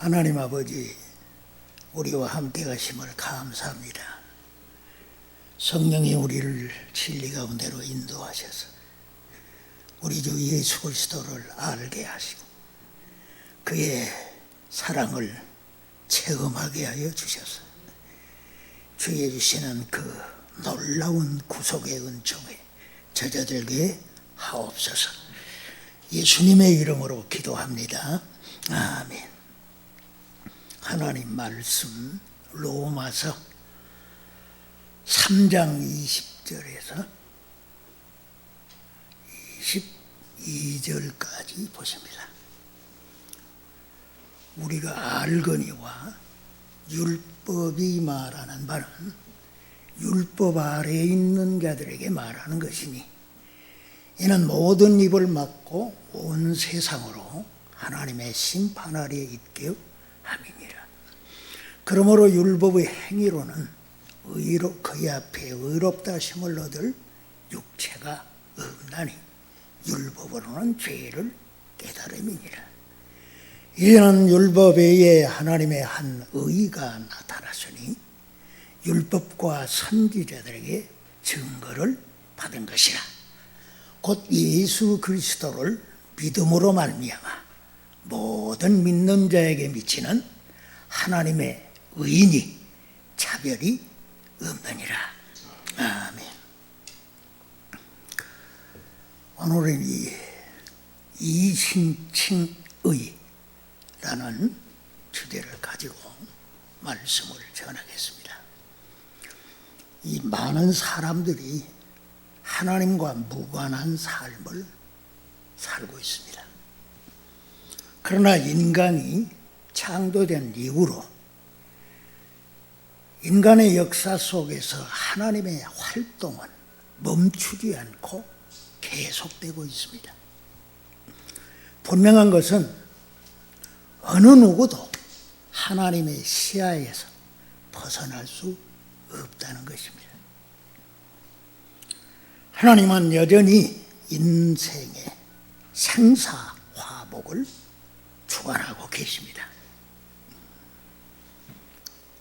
하나님 아버지, 우리와 함께 가심을 감사합니다. 성령이 우리를 진리 가운데로 인도하셔서 우리 주 예수 그리스도를 알게 하시고 그의 사랑을 체험하게 하여 주셔서 주의 주시는 그 놀라운 구속의 은총에 젖어들게 하옵소서. 예수님의 이름으로 기도합니다. 아멘. 하나님 말씀 로마서 3장 20절에서 22절까지 보십니다. 우리가 알거니와 율법이 말하는 바는 율법 아래에 있는 자들에게 말하는 것이니 이는 모든 입을 막고 온 세상으로 하나님의 심판 아래에 있게 함이니라. 그러므로 율법의 행위로는 그의 앞에 의롭다 하심을 얻을 육체가 없나니 율법으로는 죄를 깨달음이니라. 이는 율법 외에 하나님의 한 의가 나타났으니 율법과 선지자들에게 증거를 받은 것이라. 곧 예수 그리스도를 믿음으로 말미암아 모든 믿는 자에게 미치는 하나님의 의인이 차별이 없느니라. 아멘. 오늘은 이 이신칭의라는 주제를 가지고 말씀을 전하겠습니다. 이 많은 사람들이 하나님과 무관한 삶을 살고 있습니다. 그러나 인간이 창조된 이후로 인간의 역사 속에서 하나님의 활동은 멈추지 않고 계속되고 있습니다. 분명한 것은 어느 누구도 하나님의 시야에서 벗어날 수 없다는 것입니다. 하나님은 여전히 인생의 생사화복을 주관하고 계십니다.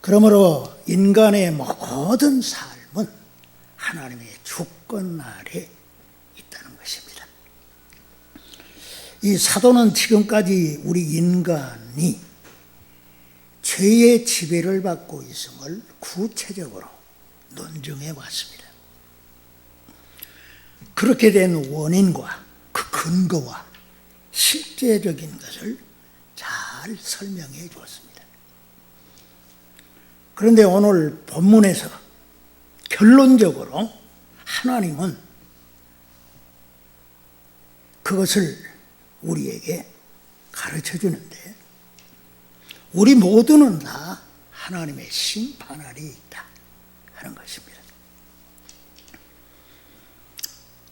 그러므로 인간의 모든 삶은 하나님의 주권 아래 있다는 것입니다. 이 사도는 지금까지 우리 인간이 죄의 지배를 받고 있음을 구체적으로 논증해 왔습니다. 그렇게 된 원인과 그 근거와 실제적인 것을 잘 설명해 주었습니다. 그런데 오늘 본문에서 결론적으로 하나님은 그것을 우리에게 가르쳐 주는데 우리 모두는 다 하나님의 심판 아래에 있다 하는 것입니다.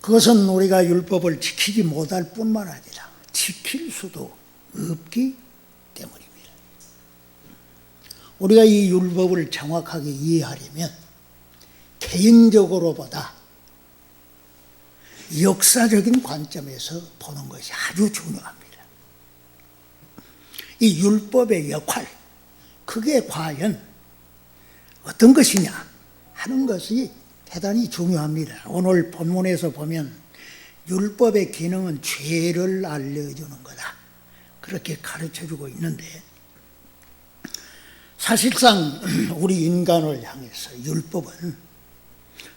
그것은 우리가 율법을 지키지 못할 뿐만 아니라 지킬 수도 없기 때문입니다. 우리가 이 율법을 정확하게 이해하려면 개인적으로보다 역사적인 관점에서 보는 것이 아주 중요합니다. 이 율법의 역할, 그게 과연 어떤 것이냐 하는 것이 대단히 중요합니다. 오늘 본문에서 보면 율법의 기능은 죄를 알려주는 거다, 그렇게 가르쳐주고 있는데 사실상 우리 인간을 향해서 율법은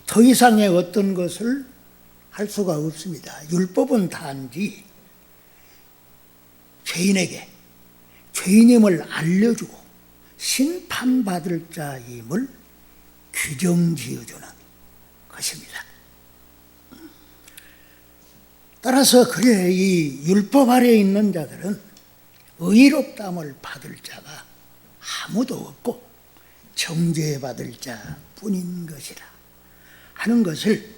더 이상의 어떤 것을 할 수가 없습니다. 율법은 단지 죄인에게 죄인임을 알려주고 심판받을 자임을 규정지어주는 것입니다. 따라서 그래 이 율법 아래에 있는 자들은 의롭다함을 받을 자가 아무도 없고 정죄받을 자뿐인 것이라 하는 것을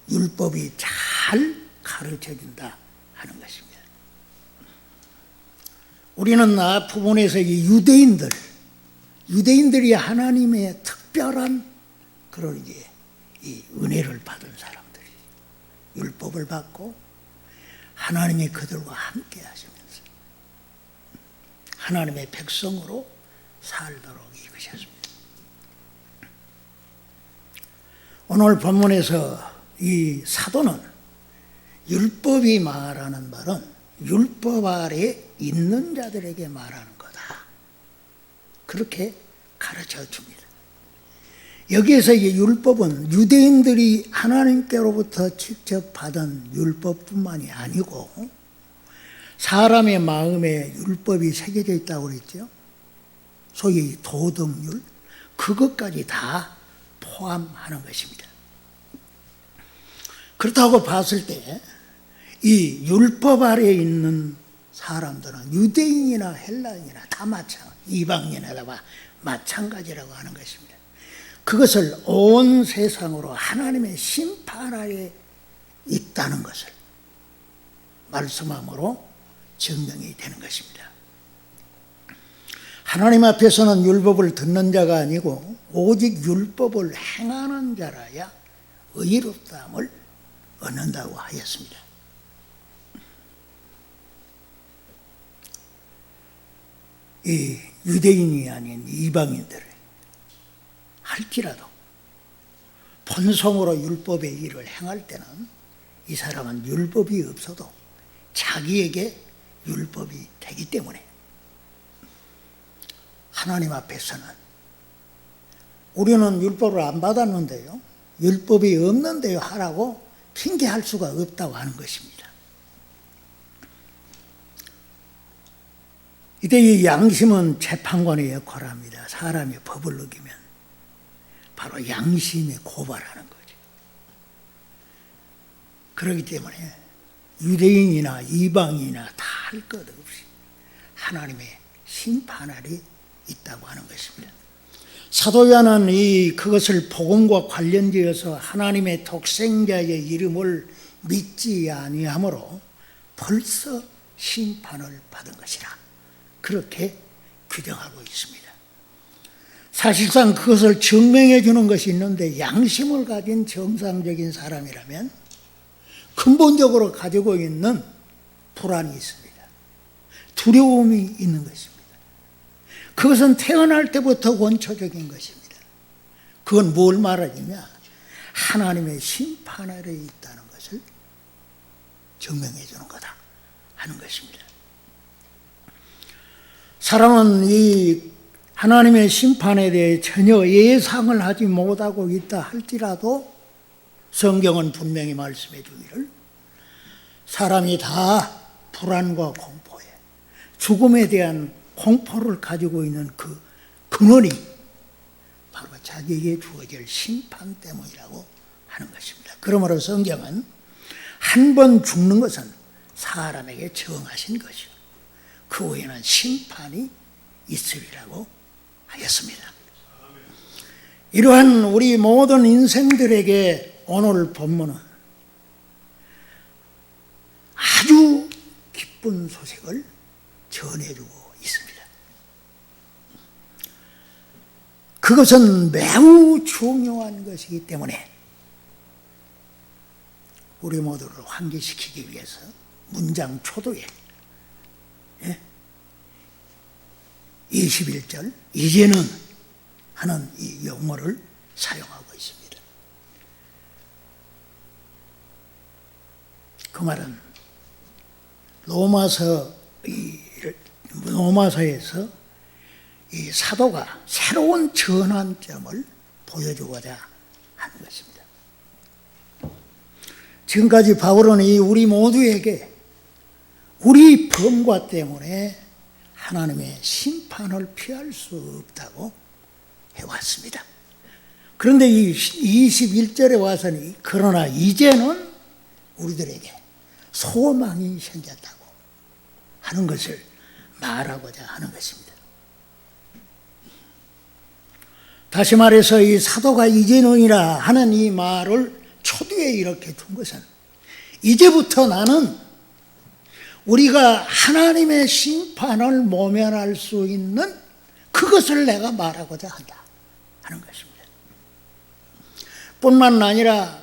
율법이 잘 가르쳐준다 하는 것입니다. 우리는 부분에서 이 유대인들이 하나님의 특별한 그런 이 은혜를 받은 사람들이 율법을 받고 하나님이 그들과 함께 하시면서 하나님의 백성으로 살도록 이끄셨습니다. 오늘 본문에서 이 사도는 율법이 말하는 말은 율법 아래 있는 자들에게 말하는 거다, 그렇게 가르쳐 줍니다. 여기에서 이 율법은 유대인들이 하나님께로부터 직접 받은 율법뿐만이 아니고 사람의 마음에 율법이 새겨져 있다고 그랬죠. 소위 도덕률, 그것까지 다 포함하는 것입니다. 그렇다고 봤을 때 이 율법 아래에 있는 사람들은 유대인이나 헬라인이나 다 이방인이나 다 마찬가지라고 하는 것입니다. 그것을 온 세상으로 하나님의 심판 아래 있다는 것을 말씀함으로 증명이 되는 것입니다. 하나님 앞에서는 율법을 듣는 자가 아니고 오직 율법을 행하는 자라야 의롭다함을 얻는다고 하였습니다. 이 유대인이 아닌 이방인들을 할지라도 본성으로 율법의 일을 행할 때는 이 사람은 율법이 없어도 자기에게 율법이 되기 때문에 하나님 앞에서는 우리는 율법을 안 받았는데요, 율법이 없는데요 하라고 핑계할 수가 없다고 하는 것입니다. 이때 이 양심은 재판관의 역할을 합니다. 사람이 법을 어기면 바로 양심에 고발하는 거죠. 그렇기 때문에 유대인이나 이방인이나 다 할 것 없이 하나님의 심판 아래 있다고 하는 것입니다. 사도 요한은 그것을 복음과 관련지어서 하나님의 독생자의 이름을 믿지 아니하므로 벌써 심판을 받은 것이라, 그렇게 규정하고 있습니다. 사실상 그것을 증명해 주는 것이 있는데, 양심을 가진 정상적인 사람이라면 근본적으로 가지고 있는 불안이 있습니다. 두려움이 있는 것입니다. 그것은 태어날 때부터 원초적인 것입니다. 그건 뭘 말하느냐? 하나님의 심판 아래에 있다는 것을 증명해 주는 거다 하는 것입니다. 사람은 이 하나님의 심판에 대해 전혀 예상을 하지 못하고 있다 할지라도 성경은 분명히 말씀해 주기를 사람이 다 불안과 공포에, 죽음에 대한 공포를 가지고 있는 그 근원이 바로 자기에게 주어질 심판 때문이라고 하는 것입니다. 그러므로 성경은 한 번 죽는 것은 사람에게 정하신 것이요, 그 후에는 심판이 있으리라고 하였습니다. 이러한 우리 모든 인생들에게 오늘 본문은 아주 기쁜 소식을 전해주고 있습니다. 그것은 매우 중요한 것이기 때문에 우리 모두를 환기시키기 위해서 문장 초도에 21절 이제는 하는 이 용어를 사용하고 있습니다. 그 말은 로마서에서 이 사도가 새로운 전환점을 보여주고자 하는 것입니다. 지금까지 바울은 우리 모두에게 우리 범과 때문에 하나님의 심판을 피할 수 없다고 해왔습니다. 그런데 이 21절에 와서는 그러나 이제는 우리들에게 소망이 생겼다고 하는 것을 말하고자 하는 것입니다. 다시 말해서 이 사도가 이제는이라 하는 이 말을 초두에 이렇게 둔 것은 이제부터 나는 우리가 하나님의 심판을 모면할 수 있는 그것을 내가 말하고자 한다 하는 것입니다. 뿐만 아니라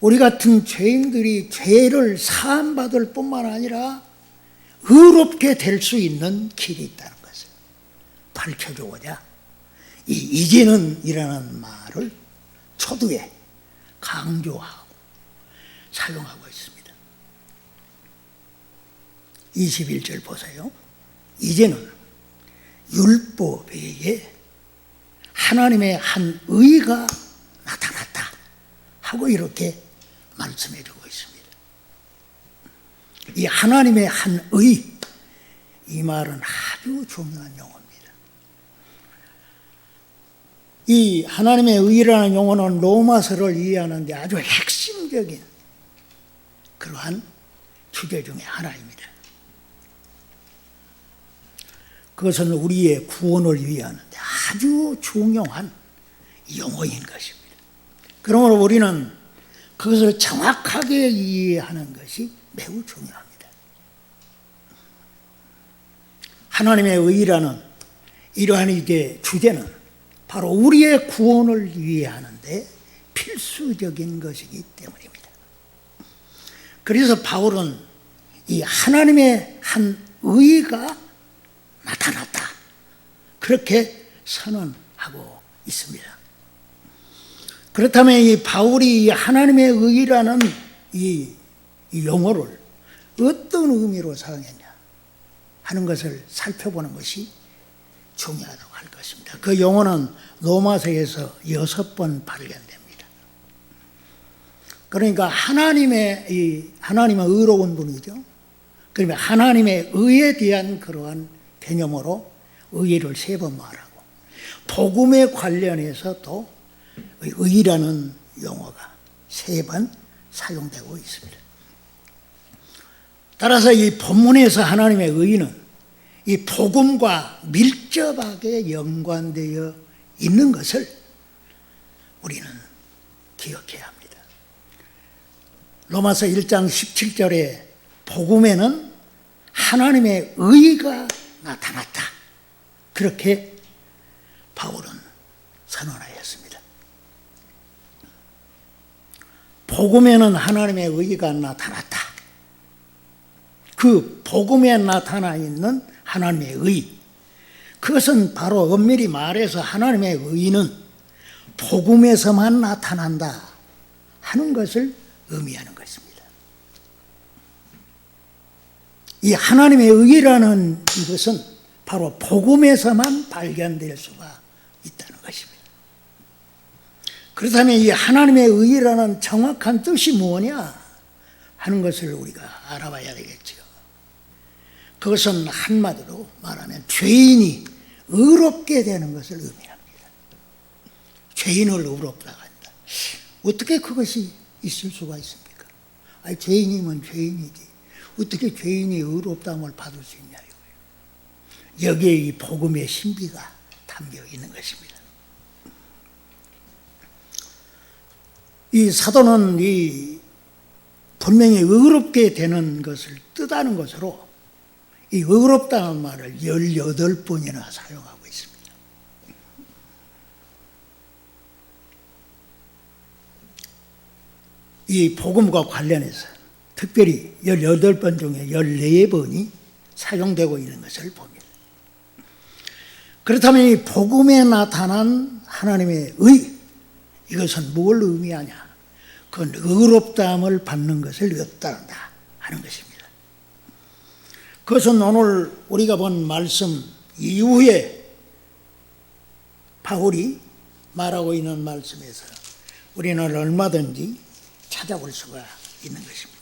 우리 같은 죄인들이 죄를 사함받을 뿐만 아니라 의롭게 될 수 있는 길이 있다는 것을 밝혀주고자 이 이제는 이라는 말을 초두에 강조하고 사용하고 있습니다. 21절 보세요. 이제는 율법 외에 하나님의 한 의가 나타났다 하고 이렇게 말씀해 주고 있습니다. 이 하나님의 한 의, 이 말은 아주 중요한 용어입니다. 이 하나님의 의라는 용어는 로마서를 이해하는 데 아주 핵심적인 그러한 주제 중에 하나입니다. 그것은 우리의 구원을 위하는데 아주 중요한 용어인 것입니다. 그러므로 우리는 그것을 정확하게 이해하는 것이 매우 중요합니다. 하나님의 의라는 이러한 이제 주제는 바로 우리의 구원을 위하는데 필수적인 것이기 때문입니다. 그래서 바울은 이 하나님의 한 의가 나타났다, 그렇게 선언하고 있습니다. 그렇다면 이 바울이 하나님의 의라는 이 용어를 어떤 의미로 사용했냐 하는 것을 살펴보는 것이 중요하다고 할 것입니다. 그 용어는 로마서에서 6번 발견됩니다. 그러니까 하나님은 의로운 분이죠. 그러면 하나님의 의에 대한 그러한 개념으로 의를 3번 말하고, 복음에 관련해서 또 의라는 용어가 3번 사용되고 있습니다. 따라서 이 본문에서 하나님의 의는 이 복음과 밀접하게 연관되어 있는 것을 우리는 기억해야 합니다. 로마서 1장 17절에 복음에는 하나님의 의가 나타났다, 그렇게 바울은 선언하였습니다. 복음에는 하나님의 의가 나타났다. 그 복음에 나타나 있는 하나님의 의, 그것은 바로 엄밀히 말해서 하나님의 의는 복음에서만 나타난다 하는 것을 의미하는 것입니다. 이 하나님의 의라는 이것은 바로 복음에서만 발견될 수가 있다는 것입니다. 그렇다면 이 하나님의 의라는 정확한 뜻이 뭐냐 하는 것을 우리가 알아봐야 되겠죠. 그것은 한마디로 말하면 죄인이 의롭게 되는 것을 의미합니다. 죄인을 의롭다 한다. 어떻게 그것이 있을 수가 있습니까? 아니, 죄인이면 죄인이지. 어떻게 죄인이 의롭다함을 받을 수 있냐 이거예요. 여기에 이 복음의 신비가 담겨 있는 것입니다. 이 사도는 분명히 의롭게 되는 것을 뜻하는 것으로 이 의롭다는 말을 18번이나 사용하고 있습니다. 이 복음과 관련해서 특별히 18번 중에 14번이 사용되고 있는 것을 봅니다. 그렇다면 이 복음에 나타난 하나님의 의, 이것은 뭘 의미하냐? 그건 의롭다함을 받는 것을 뜻한다 하는 것입니다. 그것은 오늘 우리가 본 말씀 이후에 바울이 말하고 있는 말씀에서 우리는 얼마든지 찾아볼 수가 있는 것입니다.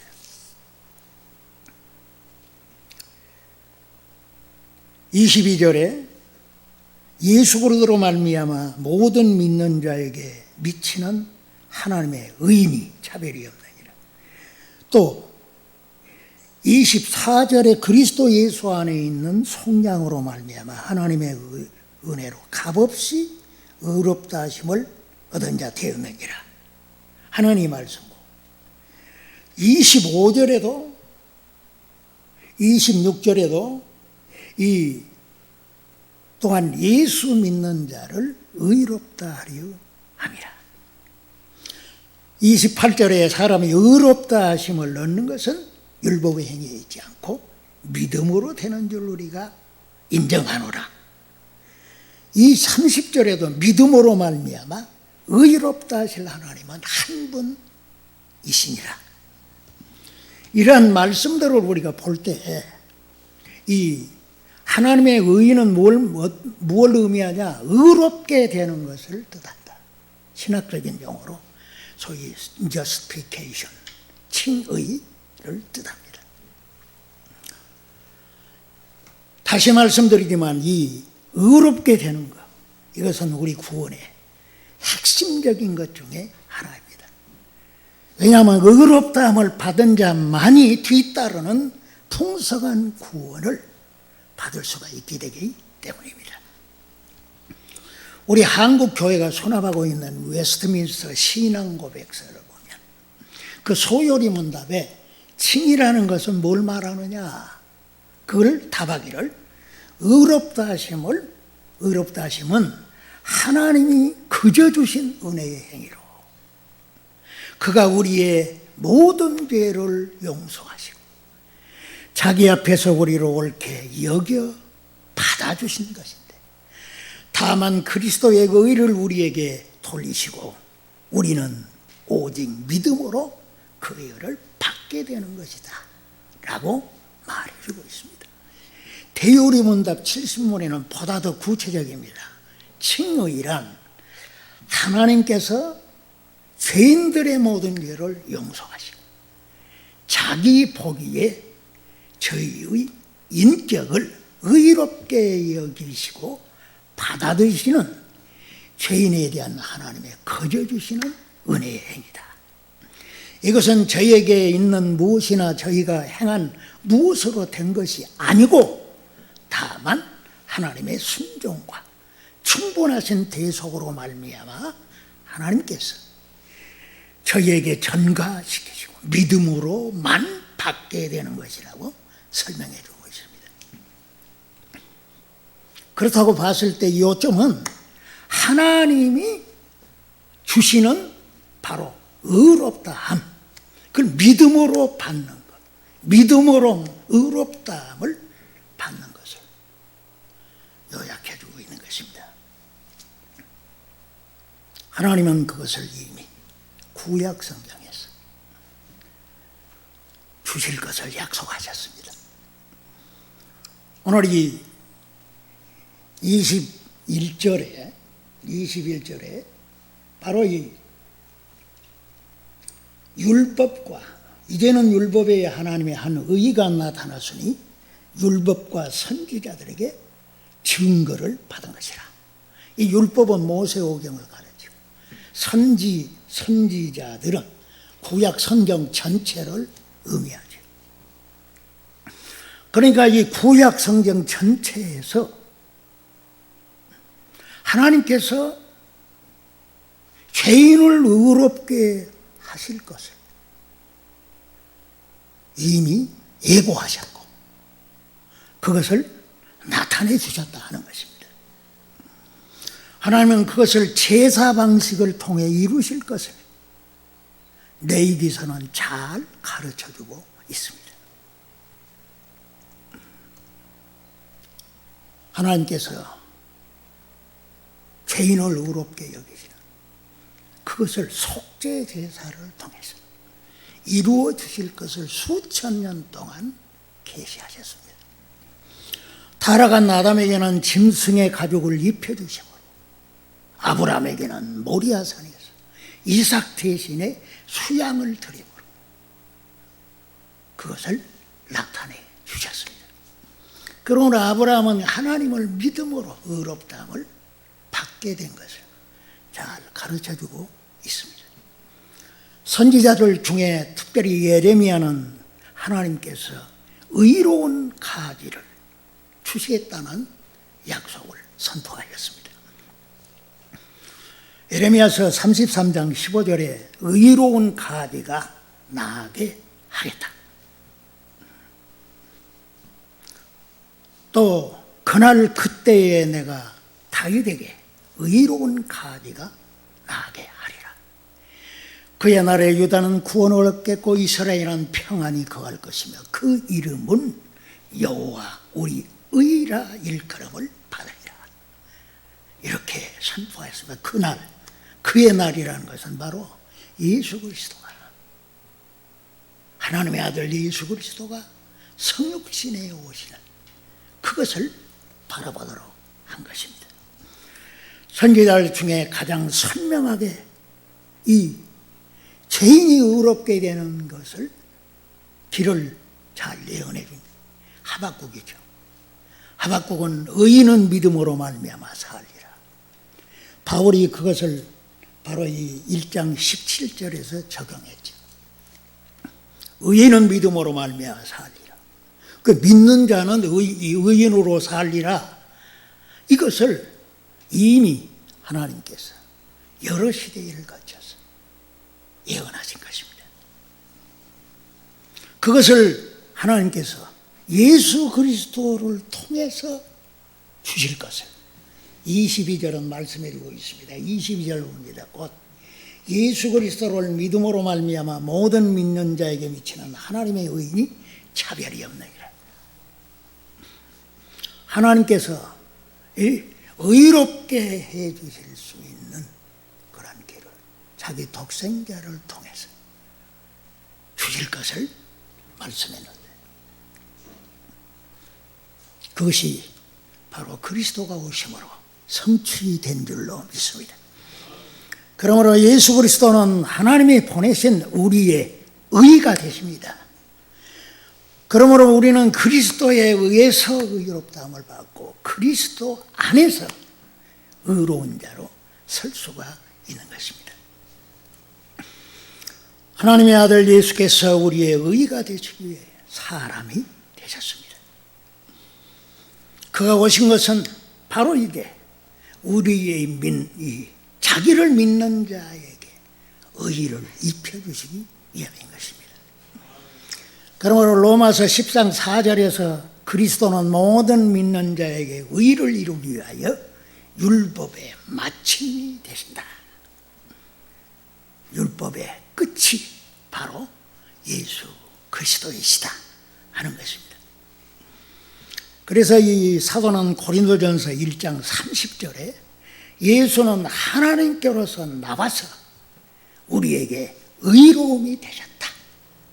(22절에) 예수 그리스도로 말미암아 모든 믿는 자에게 미치는 하나님의 의인이 차별이 없느니라. 또 24절에 그리스도 예수 안에 있는 속량으로 말미암아 하나님의 은혜로 값없이 의롭다 하심을 얻은 자 되었느니라 하는 이 말씀고, 25절에도 26절에도 이 또한 예수 믿는 자를 의롭다 하려 함이라. 28절에 사람이 의롭다 하심을 얻는 것은 율법의 행위에 있지 않고 믿음으로 되는 줄 우리가 인정하노라. 이 30절에도 믿음으로 말미암아 의롭다 하실 하나님은 한 분이시니라. 이러한 말씀들을 우리가 볼 때 이 하나님의 의는 뭘 의미하냐? 의롭게 되는 것을 뜻한다. 신학적인 용어로 소위 justification, 칭의를 뜻합니다. 다시 말씀드리지만 이 의롭게 되는 것, 이것은 우리 구원의 핵심적인 것 중에 하나입니다. 왜냐하면 의롭다함을 받은 자만이 뒤따르는 풍성한 구원을 받을 수가 있게 되기 때문입니다. 우리 한국 교회가 수납하고 있는 웨스트민스터 신앙 고백서를 보면 그 소요리 문답에 칭이라는 것은 뭘 말하느냐? 그걸 답하기를 의롭다 하심은 하나님이 그저 주신 은혜의 행위로 그가 우리의 모든 죄를 용서하시고 자기 앞에서 우리를 옳게 여겨 받아주신 것인데 다만 그리스도의 의를 우리에게 돌리시고 우리는 오직 믿음으로 그 의를 받게 되는 것이다 라고 말해주고 있습니다. 대요리문답 70문에는 보다 더 구체적입니다. 칭의란 하나님께서 죄인들의 모든 죄를 용서하시고 자기 보기에 저희의 인격을 의롭게 여기시고 받아들이시는 죄인에 대한 하나님의 거저 주시는 은혜의 행위다. 이것은 저희에게 있는 무엇이나 저희가 행한 무엇으로 된 것이 아니고 다만 하나님의 순종과 충분하신 대속으로 말미암아 하나님께서 저희에게 전가시키시고 믿음으로만 받게 되는 것이라고 설명해 주고 있습니다. 그렇다고 봤을 때 이 요점은 하나님이 주시는 바로 의롭다함, 그걸 믿음으로 받는 것, 믿음으로 의롭다함을 받는 것을 요약해 주고 있는 것입니다. 하나님은 그것을 이미 구약 성경에서 주실 것을 약속하셨습니다. 오늘 이 21절에 바로 이 율법과 이제는 율법에 하나님의 한 의가 나타났으니 율법과 선지자들에게 증거를 받은 것이라. 이 율법은 모세오경을 가르치고 선지자들은 구약 성경 전체를 의미하죠. 그러니까 이 구약 성경 전체에서 하나님께서 죄인을 의롭게 하실 것을 이미 예고하셨고 그것을 나타내 주셨다 하는 것입니다. 하나님은 그것을 제사 방식을 통해 이루실 것을 레위기서는 잘 가르쳐주고 있습니다. 하나님께서 죄인을 의롭게 여기시는 그것을 속죄 제사를 통해서 이루어 주실 것을 수천 년 동안 계시하셨습니다. 타락한 아담에게는 짐승의 가죽을 입혀주심으로 아브라함에게는 모리아산에서 이삭 대신에 수양을 드림으로 그것을 나타내 주셨습니다. 그러므로 아브라함은 하나님을 믿음으로 의롭다함을 받게 된 것을 잘 가르쳐주고 있습니다. 선지자들 중에 특별히 예레미야는 하나님께서 의로운 가지를 주시겠다는 약속을 선포하였습니다. 예레미야서 33장 15절에 의로운 가지가 나게 하겠다. 또 그날 그때에 내가 다윗에게 의로운 가지가 나게 하리라. 그의 날에 유다는 구원을 얻겠고 이스라엘은 평안히 거할 것이며 그 이름은 여호와 우리 의라 일컬음을 받으리라. 이렇게 선포했습니다. 그날, 그의 날이라는 것은 바로 예수 그리스도가, 하나님의 아들 예수 그리스도가 성육신에 오시는 그것을 바라보도록 한 것입니다. 선지자들 중에 가장 선명하게 이 죄인이 의롭게 되는 것을 길을 잘 예언해 준 하박국이죠. 하박국은 의인은 믿음으로 말미암아 살리라. 바울이 그것을 바로 이 1장 17절에서 적용했죠. 의인은 믿음으로 말미암아 살리라. 그 믿는 자는 의인으로 살리라. 이것을 이미 하나님께서 여러 시대를 거쳐서 예언하신 것입니다. 그것을 하나님께서 예수 그리스도를 통해서 주실 것을 22절은 말씀해주고 있습니다. 22절 봅니다. 곧 예수 그리스도를 믿음으로 말미암아 모든 믿는 자에게 미치는 하나님의 의인이 차별이 없느니라. 하나님께서 의롭게 해 주실 수 있는 그런 길을 자기 독생자를 통해서 주실 것을 말씀했는데, 그것이 바로 그리스도가 오심으로 성취된 줄로 믿습니다. 그러므로 예수 그리스도는 하나님이 보내신 우리의 의가 되십니다. 그러므로 우리는 그리스도에 의해서 의롭다함을 받고 그리스도 안에서 의로운 자로 설 수가 있는 것입니다. 하나님의 아들 예수께서 우리의 의가 되시기 위해 사람이 되셨습니다. 그가 오신 것은 바로 이게 우리의 자기를 믿는 자에게 의를 입혀주시기 위함인 것입니다. 그러므로 로마서 10장 4절에서 그리스도는 모든 믿는 자에게 의를 이루기 위하여 율법의 마침이 되신다. 율법의 끝이 바로 예수 그리스도이시다 하는 것입니다. 그래서 이 사도는 고린도전서 1장 30절에 예수는 하나님께로서 나와서 우리에게 의로움이 되셨다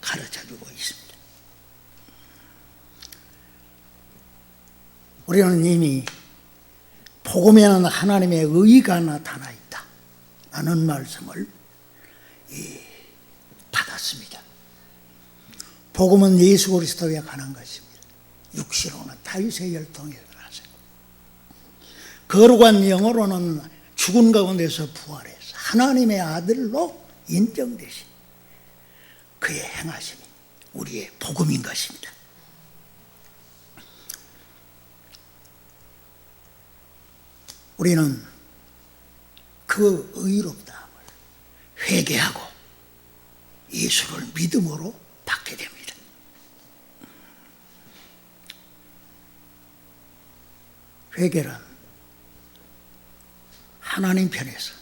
가르쳐주고 있습니다. 우리는 이미 복음에는 하나님의 의가 나타나 있다 라는 말씀을 받았습니다. 복음은 예수 그리스도에 관한 것입니다. 육시로는 다윗의 혈통에서 나서, 거룩한 영으로는 죽은 가운데서 부활해서 하나님의 아들로 인정되신 그의 행하심이 우리의 복음인 것입니다. 우리는 그 의롭다함을 회개하고 예수를 믿음으로 받게 됩니다. 회개란 하나님 편에서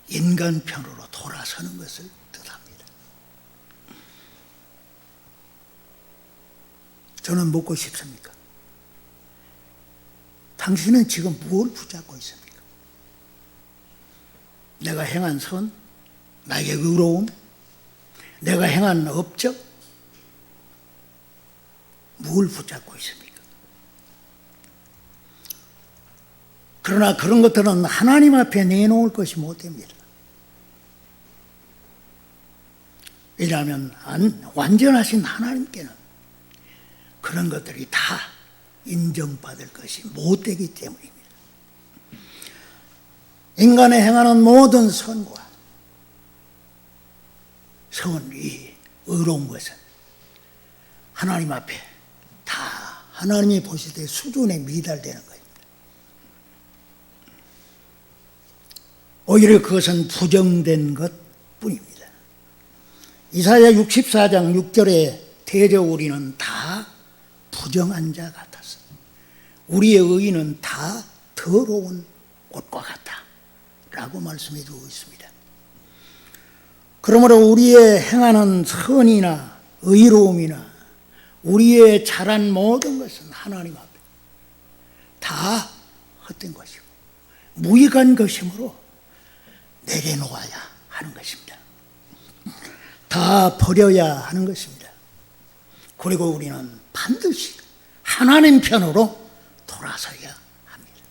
인간 편으로 돌아서는 것을 뜻합니다. 저는 묻고 싶습니까? 당신은 지금 무엇을 붙잡고 있습니까? 내가 행한 선, 나에게 의로움, 내가 행한 업적, 무엇을 붙잡고 있습니까? 그러나 그런 것들은 하나님 앞에 내놓을 것이 못 됩니다. 왜냐하면 완전하신 하나님께는 그런 것들이 다 인정받을 것이 못 되기 때문입니다. 인간의 행하는 모든 선과 선이 의로운 것은 하나님 앞에 다 하나님이 보실 때 수준에 미달되는 것입니다. 오히려 그것은 부정된 것뿐입니다. 이사야 64장 6절에 대저 우리는 다 부정한 자 같았어. 우리의 의는 다 더러운 옷과 같다 라고 말씀해 주고 있습니다. 그러므로 우리의 행하는 선이나 의로움이나 우리의 잘한 모든 것은 하나님 앞에 다 헛된 것이고 무익한 것이므로 내려놓아야 하는 것입니다. 다 버려야 하는 것입니다. 그리고 우리는 반드시 하나님 편으로 돌아서야 합니다.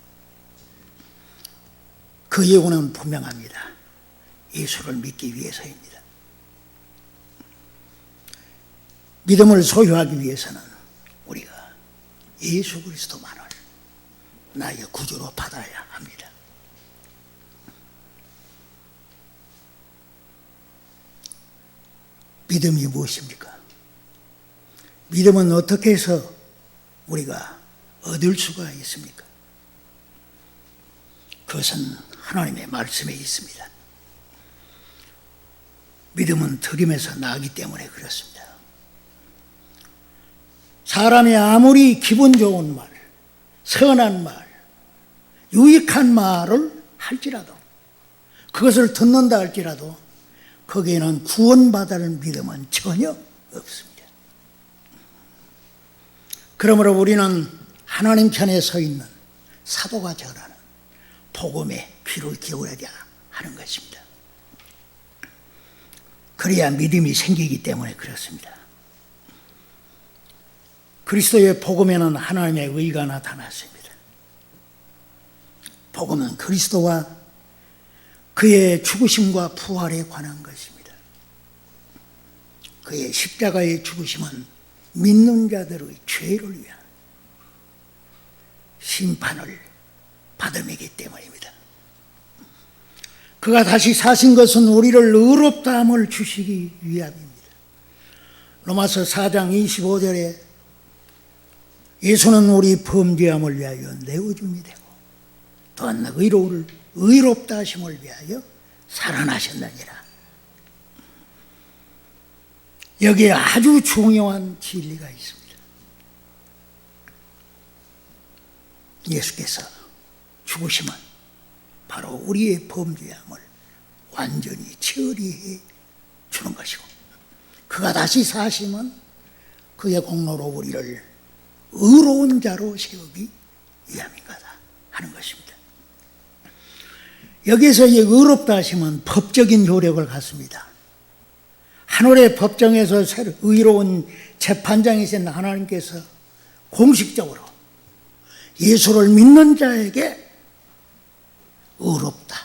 그 이유는 분명합니다. 예수를 믿기 위해서입니다. 믿음을 소유하기 위해서는 우리가 예수 그리스도만을 나의 구주로 받아야 합니다. 믿음이 무엇입니까? 믿음은 어떻게 해서 우리가 얻을 수가 있습니까? 그것은 하나님의 말씀에 있습니다. 믿음은 들음에서 나기 때문에 그렇습니다. 사람이 아무리 기분 좋은 말, 선한 말, 유익한 말을 할지라도, 그것을 듣는다 할지라도 거기에는 구원받을 믿음은 전혀 없습니다. 그러므로 우리는 하나님 편에 서 있는 사도가 전하는 복음에 귀를 기울여야 하는 것입니다. 그래야 믿음이 생기기 때문에 그렇습니다. 그리스도의 복음에는 하나님의 의가 나타났습니다. 복음은 그리스도와 그의 죽으심과 부활에 관한 것입니다. 그의 십자가의 죽으심은 믿는 자들의 죄를 위한 심판을 받음이기 때문입니다. 그가 다시 사신 것은 우리를 의롭다함을 주시기 위함입니다. 로마서 4장 25절에 예수는 우리 범죄함을 위하여 내어줌이 되고 또한 의롭다 하심을 위하여 살아나셨느니라. 여기에 아주 중요한 진리가 있습니다. 예수께서 죽으심은 바로 우리의 범죄함을 완전히 처리해 주는 것이고, 그가 다시 사심은 그의 공로로 우리를 의로운 자로 세우기 위함인가다 하는 것입니다. 여기에서 이 의롭다 하심은 법적인 효력을 갖습니다. 하늘의 법정에서 의로운 재판장이신 하나님께서 공식적으로 예수를 믿는 자에게 의롭다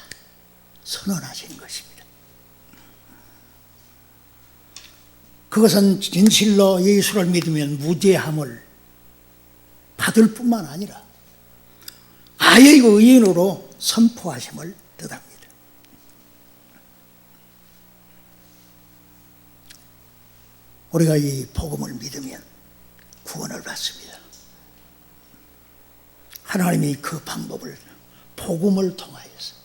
선언하신 것입니다. 그것은 진실로 예수를 믿으면 무죄함을 받을 뿐만 아니라 아예 의인으로 선포하심을 뜻합니다. 우리가 이 복음을 믿으면 구원을 받습니다. 하나님이 그 방법을 복음을 통하여서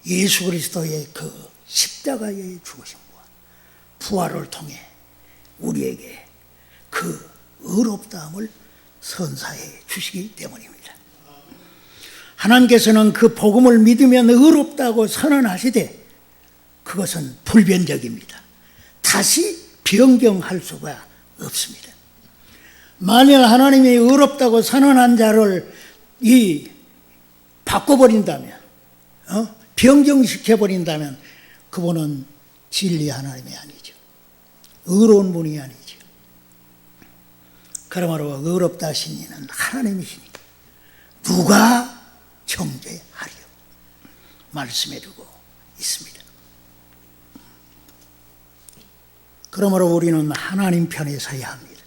예수 그리스도의 그 십자가의 죽으심과 부활을 통해 우리에게 그 의롭다함을 선사해 주시기 때문입니다. 하나님께서는 그 복음을 믿으면 의롭다고 선언하시되 그것은 불변적입니다. 다시 변경할 수가 없습니다. 만일 하나님이 의롭다고 선언한 자를 바꿔버린다면, 변경시켜버린다면 그분은 진리 하나님이 아니죠. 의로운 분이 아니죠. 그러므로 의롭다 하신 이는 하나님이시니까 누가 정죄하리요? 말씀해두고 있습니다. 그러므로 우리는 하나님 편에 서야 합니다.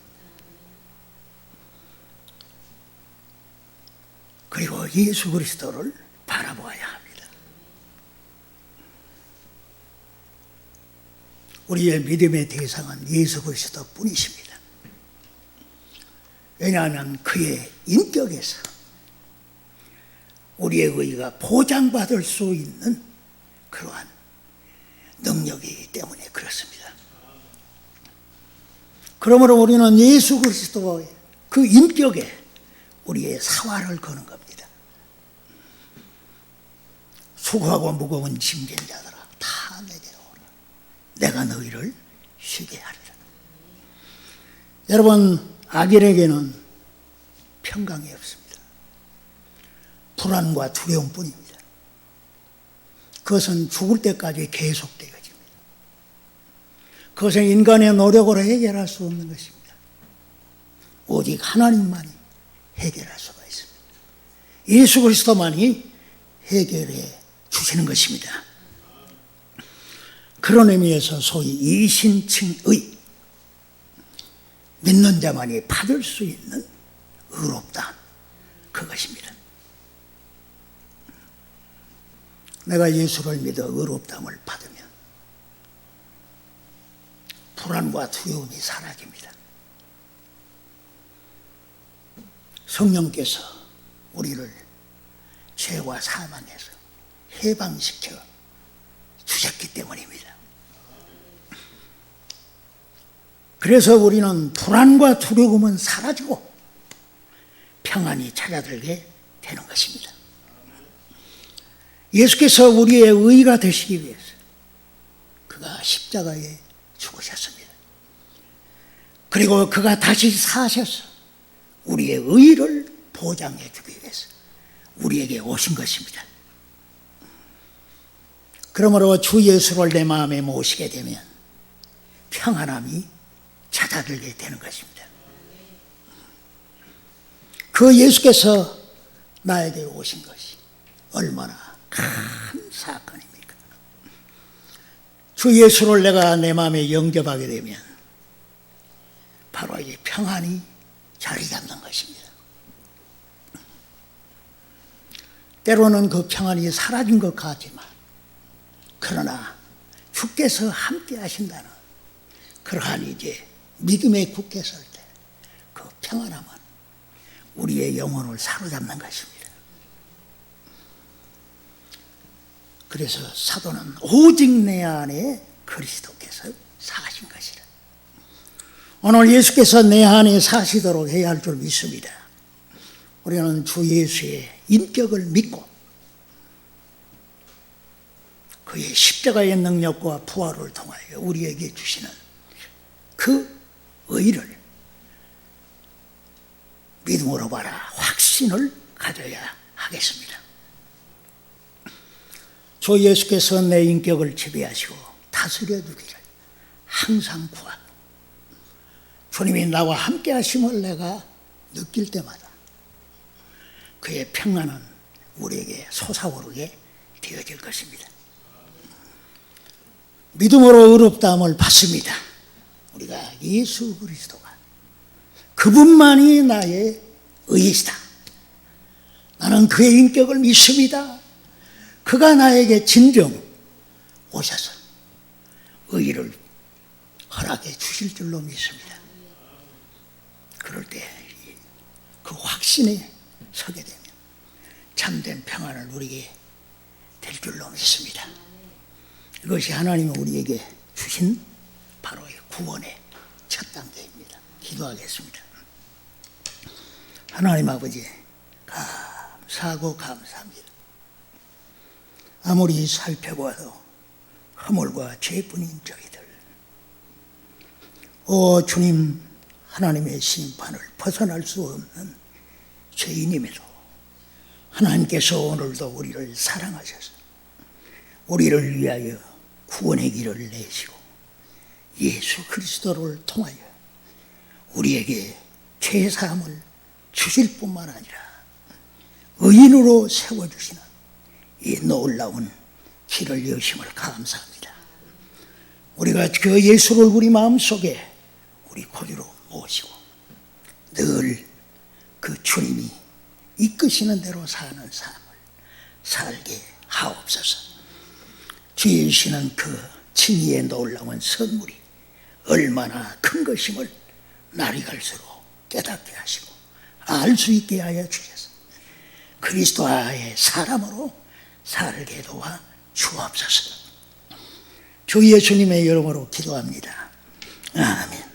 그리고 예수 그리스도를 바라보아야 합니다. 우리의 믿음의 대상은 예수 그리스도 뿐이십니다. 왜냐하면 그의 인격에서 우리의 의가 보장받을 수 있는 그러한 능력이기 때문에 그렇습니다. 그러므로 우리는 예수 그리스도의 그 인격에 우리의 사활을 거는 겁니다. 수고하고 무거운 짐진 자들아 다 내게 오라. 내가 너희를 쉬게 하리라. 여러분, 악인에게는 평강이 없습니다. 불안과 두려움뿐입니다. 그것은 죽을 때까지 계속되어집니다. 그것은 인간의 노력으로 해결할 수 없는 것입니다. 오직 하나님만이 해결할 수가 있습니다. 예수 그리스도만이 해결해 주시는 것입니다. 그런 의미에서 소위 이신칭의, 믿는 자만이 받을 수 있는 의롭다, 그것입니다. 내가 예수를 믿어 의롭다함을 받으면 불안과 두려움이 사라집니다. 성령께서 우리를 죄와 사망에서 해방시켜 주셨기 때문입니다. 그래서 우리는 불안과 두려움은 사라지고 평안이 찾아들게 되는 것입니다. 예수께서 우리의 의가 되시기 위해서 그가 십자가에 죽으셨습니다. 그리고 그가 다시 사셔서 우리의 의를 보장해 주기 위해서 우리에게 오신 것입니다. 그러므로 주 예수를 내 마음에 모시게 되면 평안함이 찾아들게 되는 것입니다. 그 예수께서 나에게 오신 것이 얼마나 큰 사건입니까? 주 예수를 내가 내 마음에 영접하게 되면 바로 이 평안이 자리 잡는 것입니다. 때로는 그 평안이 사라진 것 같지만, 그러나 주께서 함께 하신다는 그러한 이제 믿음에 굳게 설 때 그 평안함은 우리의 영혼을 사로잡는 것입니다. 그래서 사도는 오직 내 안에 그리스도께서 사신 것이라. 오늘 예수께서 내 안에 사시도록 해야 할 줄 믿습니다. 우리는 주 예수의 인격을 믿고 그의 십자가의 능력과 부활을 통하여 우리에게 주시는 그 의를 믿음으로 바라 확신을 가져야 하겠습니다. 주 예수께서 내 인격을 지배하시고 다스려 주기를 항상 구하고, 주님이 나와 함께 하심을 내가 느낄 때마다 그의 평안은 우리에게 솟아오르게 되어질 것입니다. 믿음으로 의롭다함을 받습니다. 우리가 예수 그리스도가 그분만이 나의 의이시다. 나는 그의 인격을 믿습니다. 그가 나에게 진정 오셔서 의를 허락해 주실 줄로 믿습니다. 그럴 때 그 확신에 서게 되면 참된 평안을 누리게 될 줄로 믿습니다. 이것이 하나님이 우리에게 주신 바로의 구원의 첫 단계입니다. 기도하겠습니다. 하나님 아버지, 감사하고 감사합니다. 아무리 살펴봐도 허물과 죄뿐인 저희들, 오 주님, 하나님의 심판을 벗어날 수 없는 죄인임에도 하나님께서 오늘도 우리를 사랑하셔서 우리를 위하여 구원의 길을 내시고 예수 그리스도를 통하여 우리에게 죄사함을 주실 뿐만 아니라 의인으로 세워주시는 이 놀라운 길을 여심을 감사합니다. 우리가 그 예수를 우리 마음속에 우리 고유로 모시고 늘 그 주님이 이끄시는 대로 사는 삶을 살게 하옵소서. 주의 주시는 그 칭의의 놀라운 선물이 얼마나 큰 것임을 날이 갈수록 깨닫게 하시고 알 수 있게 하여 주셔서 그리스도의 사람으로 살게 도와 주옵소서. 주 예수님의 이름으로 기도합니다. 아멘.